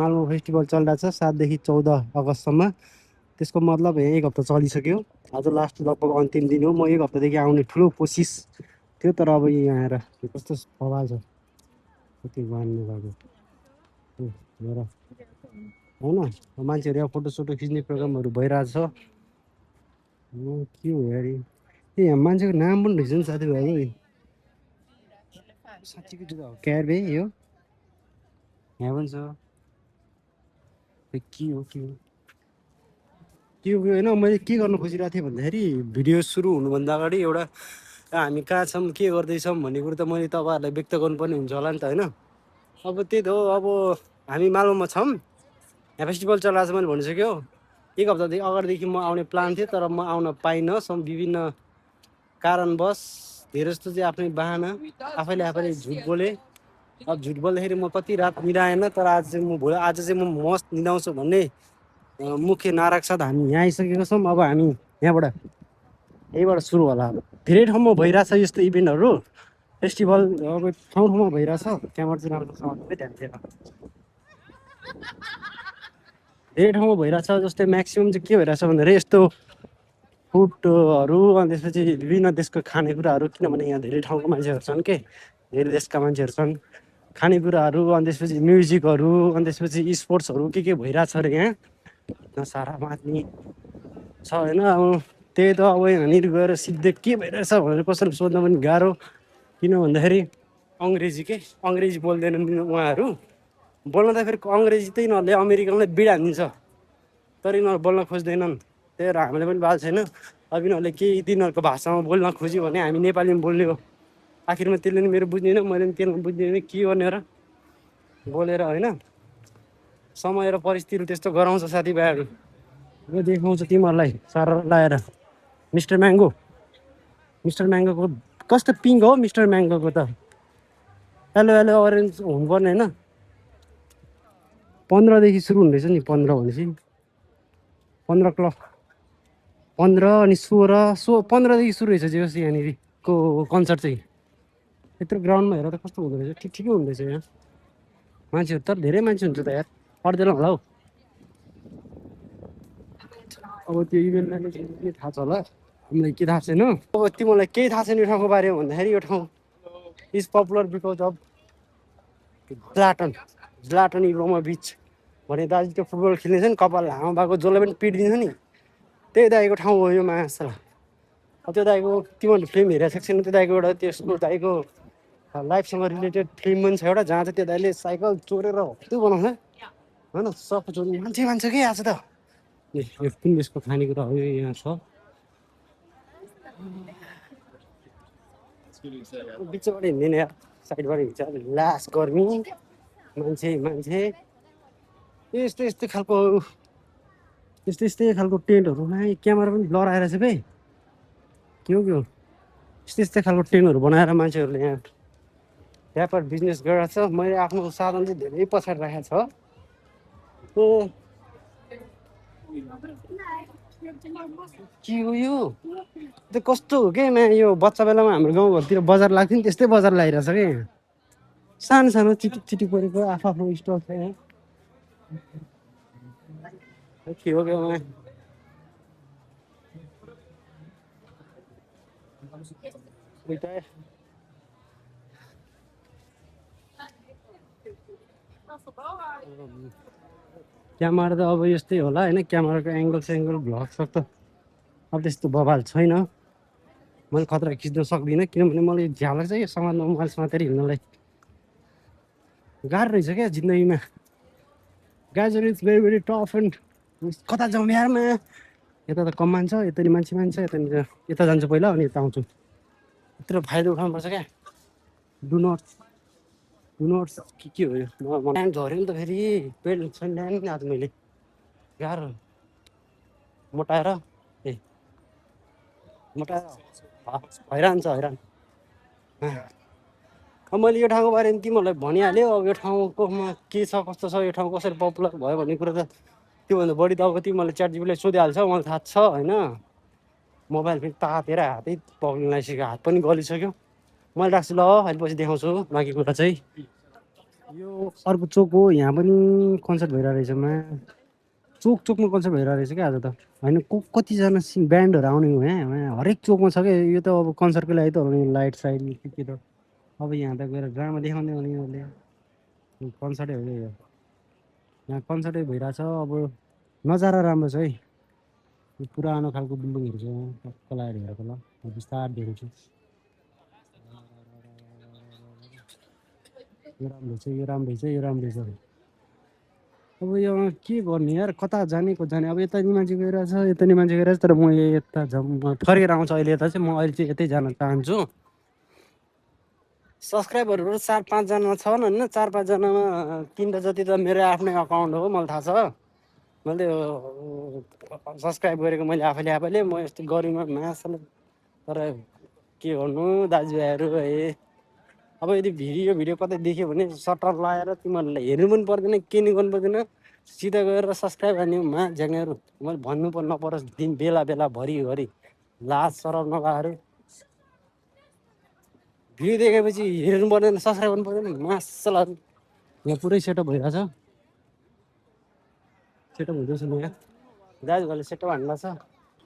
मालमो festival चलिरहेको छ 7 देखि 14 अगस्तसम्म। त्यसको मतलब यहाँ 1 हप्ता चलिसक्यो। आज लास्ट लगभग अन्तिम दिन हो। म 1 हप्तादेखि आउने ठुलो कोसिस थियो, तर अब यहाँ आएर कस्तो बवाल छ कति मान्नु भएको हेर होइन। मान्छेहरू यहाँ फोटोसोटो खिच्ने प्रोग्रामहरू भइरहेछ। के हो यार, ए यहाँ मान्छेको नाम पनि रहेछ नि साथीभाइहरू। साँच्चीको जुत्ता हो क्यार बे यो, यहाँ पनि छ। के हो होइन, मैले के गर्नु खोजिरहेको थिएँ भन्दाखेरि भिडियो सुरु हुनुभन्दा अगाडि एउटा हामी कहाँ छौँ के गर्दैछौँ भन्ने कुरो त मैले तपाईँहरूलाई व्यक्त गर्नुपर्ने हुन्छ होला नि त होइन। अब त्यही त हो, अब हामी मालुममा छौँ, यहाँ फेस्टिभल चलिरहेको छ। मैले भनिसक्यो 1 हप्तादेखि अगाडिदेखि म आउने प्लान थियो, तर म आउन पाइनँ विभिन्न कारणवश। धेरै जस्तो चाहिँ आफ्नै बाहना, आफैले झुट बोले। अब झुट बोल्दाखेरि म कति रात मिलाएन, तर आज चाहिँ म मस्त निदाउँछु भन्ने मुख्य नाराको साथ हामी यहाँ आइसकेका छौँ। अब हामी यहीबाट सुरु होला। अब धेरै ठाउँमा भइरहेछ यस्तो इभेन्टहरू, फेस्टिभल अब ठाउँमा भइरहेछ। त्यहाँबाट चाहिँ राम्रोसँगले ध्यान दिएर धेरै ठाउँमा भइरहेछ। जस्तै म्याक्सिमम् चाहिँ के भइरहेछ भन्दाखेरि यस्तो फुडहरू, अनि त्यसपछि विभिन्न देशको खानेकुराहरू, किनभने यहाँ धेरै ठाउँको मान्छेहरू छन् के, धेरै देशका मान्छेहरू छन्। खानेकुराहरू, अनि त्यसपछि म्युजिकहरू, अनि त्यसपछि स्पोर्ट्सहरू के भइरहेछ अरे यहाँ सारा माथि छ होइन। अब त्यही त, अब यहाँनिर गएर सिधै के भइरहेछ भनेर कसैले सोध्न पनि गाह्रो, किन भन्दाखेरि अङ्ग्रेजी बोल्दैनन् उहाँहरू। बोल्न त फेरि अङ्ग्रेजी त यिनीहरूले अमेरिकनलाई बिड हानिदिन्छ, तर यिनीहरू बोल्न खोज्दैनन्। त्यही भएर हामीले पनि बाल छैन। अब यिनीहरूले केही तिनीहरूको भाषामा बोल्न खोज्यो भने हामी नेपालीमा बोल्ने हो। आखिरमा त्यसले नि मेरो बुझ्दैन, मैले पनि त्यसलाई बुझ्दैन, के गर्ने र बोलेर होइन। समय र परिस्थितिले त्यस्तो गराउँछ साथीभाइहरू। म देखाउँछु तिमीहरूलाई सारा लाएर। मिस्टर म्याङ्गोको कस्तो पिङ्क हो मिस्टर म्याङ्गोको त, येलो अरेन्ज हुनुपर्ने होइन। 15 देखि सुरु हुँदैछ नि, 15 भनेपछि 15 अनि 15 देखि सुरु रहेछ जे होस् यहाँनिरको कन्सर्ट चाहिँ। यत्रो ग्राउन्डमा हेर त कस्तो हुँदो रहेछ, ठिकै हुँदैछ यहाँ मान्छेहरू। तर धेरै मान्छे हुन्छ त यार, पर्दैन होला हौ। अब त्यो इभेन्टलाई के थाहा छ होला, हामीलाई के थाहा छैन। अब तिमीलाई केही थाहा छैन यो ठाउँको बारेमा भन्दाखेरि, यो ठाउँ is popular because of Zlatan Ibrahimovic भने दाजु त्यो फुटबल खेल्ने छ नि, कपाल लामो भएको, जसलाई पनि पिटिदिन्छ नि, त्यही दाइको ठाउँ हो यो मासला। अब त्यो दाइको तिमीहरूले फिल्म हेरेको छैन, त्यो दाइको एउटा त्यसको दाइको लाइफसँग रिलेटेड फिल्म पनि छ एउटा, जहाँ चाहिँ त्यो दाइले साइकल चोरेर त्यो बनाउँछ होइन। सब चोर्ने मान्छे के आज त। यो कुन देशको खानेकुरा हो, यो यहाँ छ बिचबाट हिँड्दैन यार, साइडबाट हिँड्छ। लास गर्मी मान्छे यस्तै खालको टेन्टहरूमा क्यामेरा पनि ब्लर आएर चाहिँ के हो यस्तै खालको टेन्टहरू बनाएर मान्छेहरूले यहाँ व्यापार बिजनेस गरिरहेको छ। मैले आफ्नो साधन चाहिँ धेरै पछाडि राखेको छ। के हो यो त्यो कस्तो हो क्या यो बच्चा बेलामा हाम्रो गाउँघरतिर बजार लाग्थ्यो नि, त्यस्तै बजार लागिरहेछ क्या यहाँ। सानो चिटी परेको आफ्नो स्टल छ यहाँ। के हो क्या क्यामेरा त अब यस्तै होला होइन, क्यामेराको एङ्गल भ्लग त अब त्यस्तो बवाल छैन। मैले खतरा खिच्न सक्दिनँ, किनभने मलाई झ्याल लाग्छ यो समाजमा मोबाइल समातेर हिँड्नलाई। गाह्रो रहेछ क्या जिन्दगीमा। गाइजहरू इट्स भेरी टफ एन्ड कता जाउँ यारमा। यता त कम मान्छ, यता नि मान्छे यता जान्छु पहिला अनि यता आउँछु। यत्रो फाइदा उठाउनुपर्छ क्या। डु नट के हो यो ल्यान्ड झऱ्यो नि त फेरि, पेट छैन ल्यान्ड आज मैले गाह्रो मोटाएर हैरान। अब मैले यो ठाउँको बारेमा तिमीहरूलाई भनिहाल्यो। अब यो ठाउँकोमा के छ कस्तो छ, यो ठाउँ कसरी पपुलर भयो भन्ने कुरो त त्योभन्दा बढी त अब तिमीहरूले च्याटजिपीटीलाई सोधिहाल्छ, मलाई थाहा छ होइन। मोबाइल फेरि तातेर हातै पक्रिन लागिसक्यो, हात पनि गलिसक्यो। मैले राख्छु ल, अहिले पछि देखाउँछु बाँकी कुरा चाहिँ। यो अर्को चोक हो, यहाँ पनि कन्सर्ट भइरहेको रहेछ मा। चोक चोकमा कन्सर्ट भइरहेको रहेछ क्या आज त। होइन कतिजना ब्यान्डहरू आउने हो यहाँ हरेक चोकमा छ क्या। यो त अब कन्सर्टको लागि त हो नि, लाइट साइट के त। अब यहाँ त गएर ड्रामा देखाउने हो नि उसले, कन्सर्टै हो क्या यो। यहाँ कन्सर्टै भइरहेछ अब। नजारा राम्रो छ है। यो पुरानो खालको बिल्डिङहरू छ यहाँ, टक्क लागेर हेरेको ल बिस्तार देखेको छु। यो राम्रो छ, यो राम्रो छ, यो राम्रो छ। अब यो के गर्ने यार, कता जाने को जाने। अब यता नि मान्छे गइरहेछ, यता नि मान्छे गइरहेछ, तर म यता फर्केर आउँछु अहिले। यता चाहिँ म अहिले चाहिँ यतै जान चाहन्छु। सब्सक्राइबरहरू 4-5 जना छन् होइन, 4-5 जनामा 3 जति त मेरो आफ्नै अकाउन्ट हो, मलाई थाहा छ। मैले सब्सक्राइब गरेको मैले आफैले म यस्तो गरिमा मासले। तर के गर्नु दाजुभाइहरू है। अब यदि भिडियो कतै देख्यो भने सटर लगाएर तिमीहरूले हेर्नु पनि पर्दैन, के नि गर्नु पर्दैन, सिधा गएर सब्सक्राइब गर्ने मा झ्याङ्गाहरू। मैले भन्नु नपरोस् दिन बेला भरिभरि लाज सरब नभएर भिडियो देखेपछि हेर्नु पर्दैन, सब्सक्राइब गर्नु पर्दैन मासलहरू। यहाँ पुरै सेटअप भइरहेछ, सेटअप हुँदैछ यहाँ। दाजुभाइले सेटअप हान्नु छ।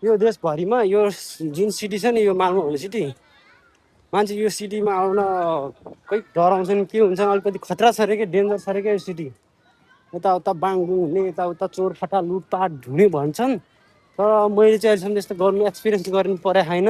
यो देशभरिमा यो जुन सिटी छ नि, यो मालमा हुने सिटी, मान्छे यो सिटीमा आउन खै डराउँछन् के हुन्छ, अलिकति खतरा छ अरे कि, डेन्जर छ अरे क्या यो सिटी। यताउता बाङबुङ हुने, यताउता चोरफटा लुटपाट हुने भन्छन्। तर मैले चाहिँ अहिलेसम्म त्यस्तो गर्नु एक्सपिरियन्स गर्नु परेको छैन।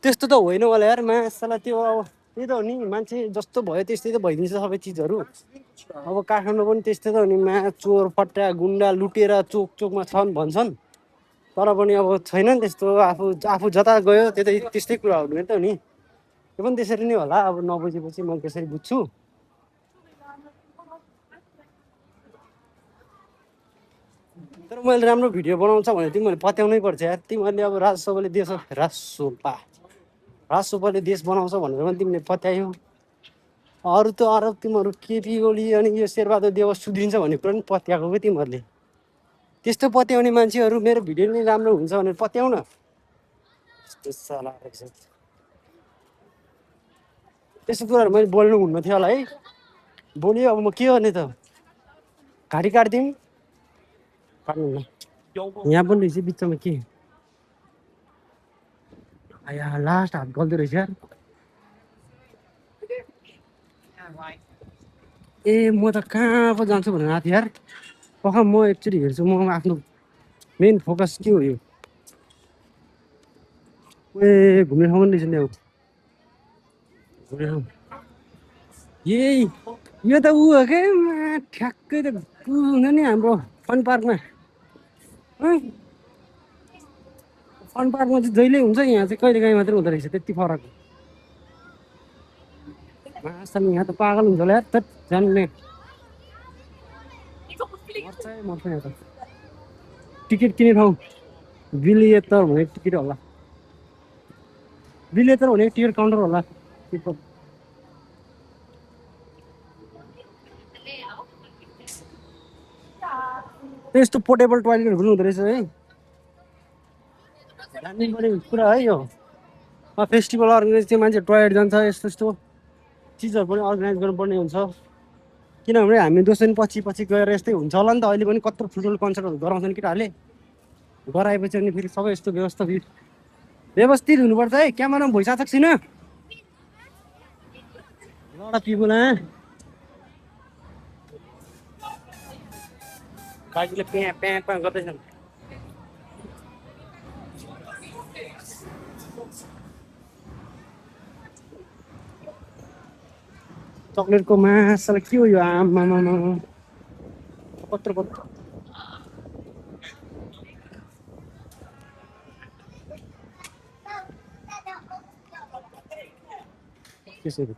त्यस्तो त होइन होला यार मासला। त्यो अब त्यही त हो नि, मान्छे जस्तो भयो त्यस्तै त भइदिन्छ सबै चिजहरू। अब काठमाडौँ पनि त्यस्तै त हो नि, चोर फट्टा गुन्डा लुटेर चोक चोकमा छन् भन्छन्। तर पनि अब छैन नि त्यस्तो। आफू जता गयो त्यस्तै कुरा हुने त हो नि। त्यो पनि त्यसरी नै होला, अब नबुझेपछि म त्यसरी बुझ्छु। तर मैले राम्रो भिडियो बनाउँछ भने तिमीहरूले पत्याउनै पर्छ यार। तिमीहरूले अब राजसोपाले देश बनाउँछ भनेर पनि तिमीले पत्यायो। अरू त अरब तिमीहरू केपी ओली अनि यो शेरबहादुर देउवा सुध्रिन्छ भन्ने कुरा पनि पत्याएको क्या तिमीहरूले। त्यस्तो पत्याउने मान्छेहरू मेरो भिडियो नै राम्रो हुन्छ भनेर पत्याउन। त्यस्तो कुराहरू मैले बोल्नु हुन्न थियो होला है। बोल्यो अब म के गर्ने त, घाँटी काटिदिउँ। काट्नु न, यहाँ पनि रहेछ बिचमा के। आया लास्ट हात गल्दो रहेछ यार। ए म त कहाँ पो जान्छु भनेर आएको थिएँ यार। म एकचोटि हेर्छु, म आफ्नो मेन फोकस के हो यो। ए घुम्ने ठाउँ पनि रहेछ नि, अब घुम्ने ठाउँ यही। यो त ऊ हो क्या ठ्याक्कै त ऊ हुन्छ नि हाम्रो फन पार्कमा। फन पार्कमा चाहिँ जहिले हुन्छ, यहाँ चाहिँ कहिले काहीँ मात्रै हुँदो रहेछ, त्यति फरक। मासले यहाँ त पागल हुन्छ होला यार, त जान्ने मर्छ यहाँ त। टिकट किने ठाउँ बिलियतर भने टिकट होला, बिलियतर भने टिकट काउन्टर होला। यस्तो पोर्टेबल टोइलेटहरू पनि हुँदो रहेछ है। जान्ने पर्ने कुरा है यो। फेस्टिभल अर्गनाइज चाहिँ मान्छे टोयलेट जान्छ, यस्तो यस्तो चिजहरू पनि अर्गनाइज गर्नुपर्ने हुन्छ। किनभने हामी दोस्रो पछि गएर यस्तै हुन्छ होला नि त। अहिले पनि कत्रो ठुल्ठुलो कन्सर्टहरू गराउँछन् केटाहरूले, गराएपछि अनि फेरि सबै यस्तो व्यवस्थित हुनुपर्छ है। क्यामेरामा भइसकेको छ छैन लडा पिबुला काजीले प्या गर्दैछन्। चक्लेटको मासला के हो यो, आमामा कत्रो त्यसरी त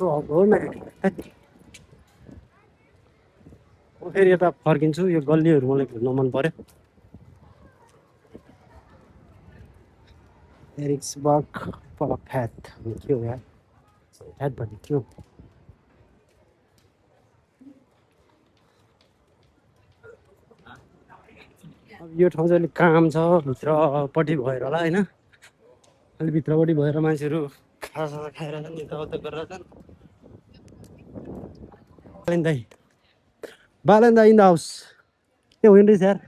हो न। म फेरि यता फर्किन्छु, यो गल्लीहरू मलाई घुम्न मन पर्यो। एरिक्सबर्ग के हो यार। ह्याट भन्ने थियो। अब यो ठाउँ चाहिँ अलिक काम छ भित्रपट्टि भएर होला होइन, अलिक भित्रपट्टि भएर मान्छेहरू खाजासाजा खाएर छन्, यताउता गरेर छन्। बालेन्दा इन द हाउस के होइन रहेछ यार,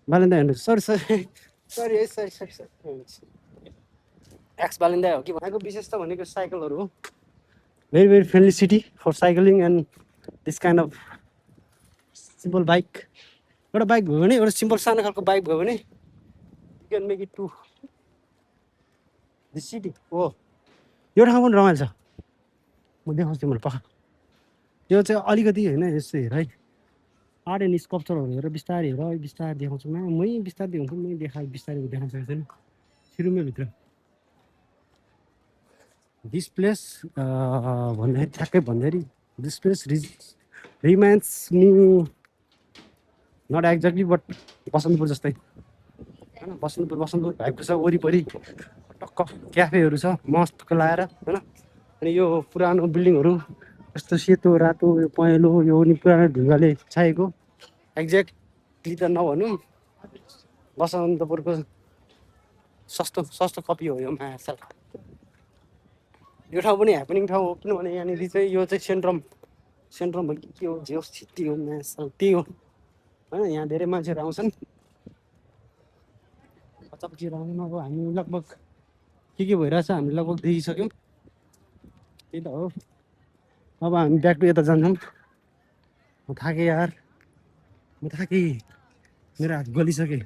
बालेन्दा हेर्नु सरी सरी सरी है सरी सरी सरी एक्स बालेन्दा हो कि भनेको। विशेष त भनेको साइकलहरू हो, very very friendly city for cycling and this kind of simple bike. एउटा बाइक भयो भने, एउटा सिम्पल सानो खालको बाइक भयो भने you can make it to this city. हो यो ठाउँ पनि रमाइलो छ, म देखाउँछु तिमीलाई पख। यो चाहिँ अलिकति होइन यस्तो हेर है, आर्ट एन्ड स्कल्पचरहरू हेरेर बिस्तारै हेर, बिस्तारै देखाउँछु। मै बिस्तारै देखाउँछु, मै बिस्तारै देखाउनु सकेको छैन सुरुमै भित्र। दिस प्लेस भन्दाखेरि ठ्याक्कै भन्दाखेरि this place reminds me not exactly but Basantapur जस्तै होइन। बसन्तपुर भाइबको छ, वरिपरि टक्क क्याफेहरू छ मस्तको लाएर होइन। अनि यो पुरानो बिल्डिङहरू यस्तो सेतो रातो यो पहेँलो यो नि पुरानो ढुङ्गाले छाएको, एक्ज्याक्टली त नभनौँ, बसन्तपुरको सस्तो सस्तो कपी हो यो माछा। यो ठाउँ पनि ह्यापनिङ ठाउँ हो, किनभने यहाँनिर चाहिँ यो चाहिँ सेन्ट्रम भयो कि के हो, जे होस् सिटी हो माछा त्यही हो होइन। यहाँ धेरै मान्छेहरू आउँछन्, पचापचिर आउनु। अब हामी लगभग के भइरहेछ हामी लगभग देखिसक्यौँ, त्यही त हो। अब हामी ब्याक टु यता जान्छौँ। म थाकेँ यार, म थाकेँ, मेरो हात गलिसकेँ।